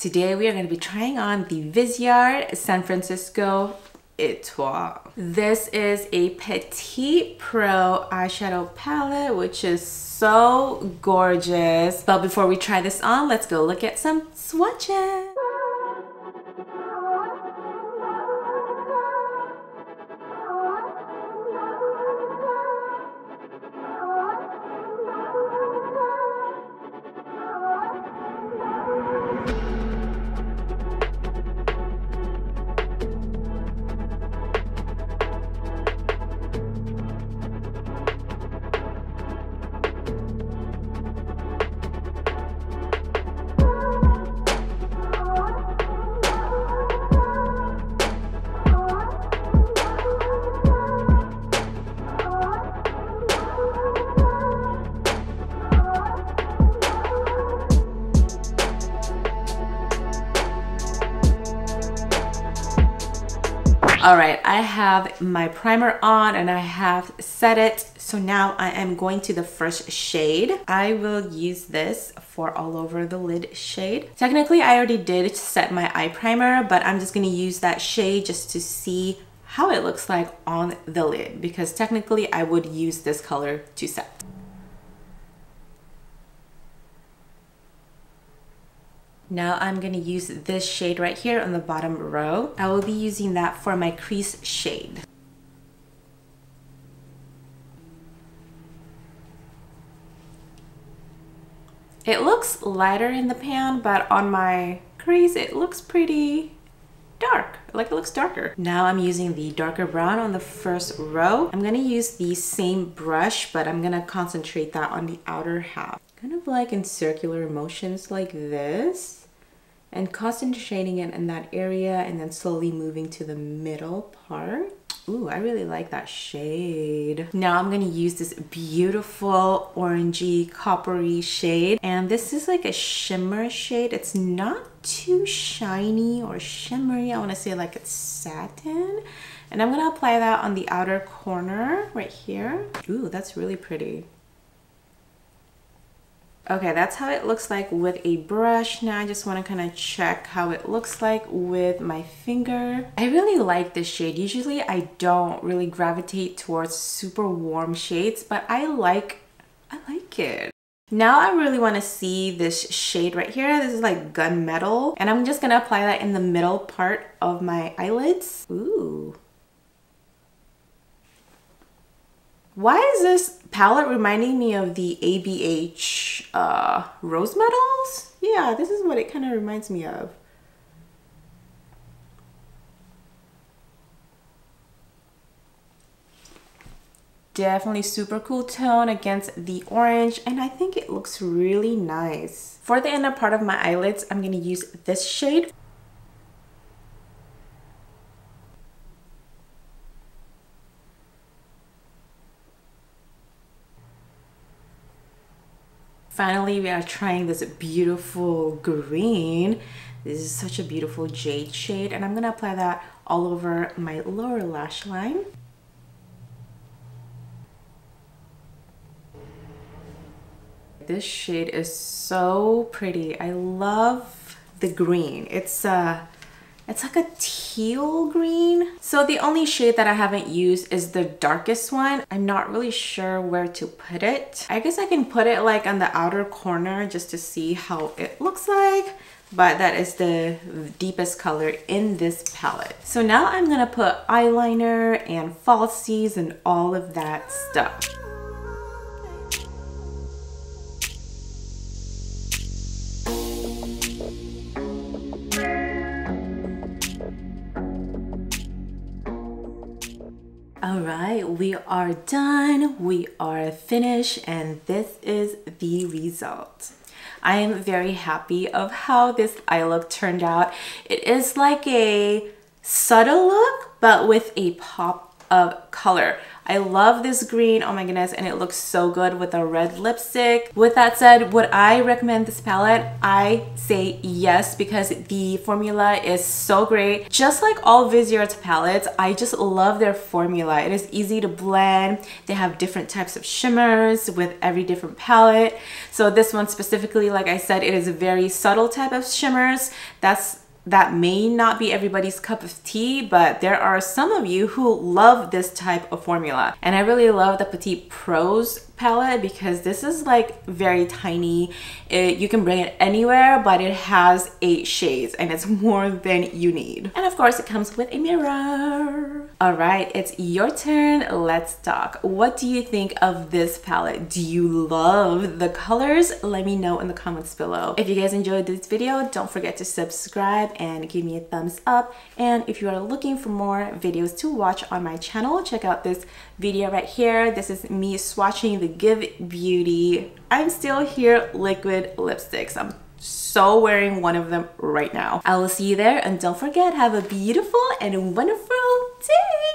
Today we are going to be trying on the Viseart San Francisco Étoile. This is a Petit Pro eyeshadow palette, which is so gorgeous. But before we try this on, let's go look at some swatches. All right, I have my primer on and I have set it. So now I am going to the first shade. I will use this for all over the lid shade. Technically, I already did set my eye primer, but I'm just gonna use that shade just to see how it looks like on the lid, because technically I would use this color to set. Now I'm going to use this shade right here on the bottom row. I will be using that for my crease shade. It looks lighter in the pan, but on my crease it looks pretty dark. Like it looks darker. Now I'm using the darker brown on the first row. I'm going to use the same brush, but I'm going to concentrate that on the outer half. Kind of like in circular motions like this, and concentrating it in that area and then slowly moving to the middle part. Ooh, I really like that shade. Now I'm gonna use this beautiful orangey coppery shade, and this is like a shimmer shade. It's not too shiny or shimmery. I want to say like it's satin, and I'm gonna apply that on the outer corner right here. Ooh, that's really pretty. Okay, that's how it looks like with a brush. Now I just want to kind of check how it looks like with my finger. I really like this shade. Usually I don't really gravitate towards super warm shades, but I like it. Now I really want to see this shade right here. This is like gunmetal, and I'm just gonna apply that in the middle part of my eyelids. Ooh. Why is this palette reminding me of the ABH Rose Metals? Yeah, this is what it kind of reminds me of. Definitely super cool tone against the orange, and I think it looks really nice. For the inner part of my eyelids, I'm going to use this shade. Finally, we are trying this beautiful green. This is such a beautiful jade shade, and I'm gonna apply that all over my lower lash line. This shade is so pretty. I love the green. It's like a teal green. So the only shade that I haven't used is the darkest one. I'm not really sure where to put it. I guess I can put it like on the outer corner just to see how it looks like. But that is the deepest color in this palette. So now I'm gonna put eyeliner and falsies and all of that stuff. All right, we are done, we are finished, and this is the result. I am very happy of how this eye look turned out. It is like a subtle look, but with a pop of color. I love this green, oh my goodness, and it looks so good with a red lipstick. With that said, would I recommend this palette? I say yes, because the formula is so great. Just like all Viseart's palettes, I just love their formula. It is easy to blend. They have different types of shimmers with every different palette. So this one specifically, like I said, it is a very subtle type of shimmers. That may not be everybody's cup of tea, but there are some of you who love this type of formula. And I really love the Petit Pros palette because this is like very tiny. You can bring it anywhere, but it has 8 shades and it's more than you need. And of course it comes with a mirror. All right, it's your turn. Let's talk. What do you think of this palette? Do you love the colors? Let me know in the comments below. If you guys enjoyed this video, don't forget to subscribe and give me a thumbs up. And if you are looking for more videos to watch on my channel, check out this video right here. This is me swatching the Give Beauty I'm Still Here liquid lipsticks. I'm so wearing one of them right now. I will see you there, and don't forget, have a beautiful and wonderful day.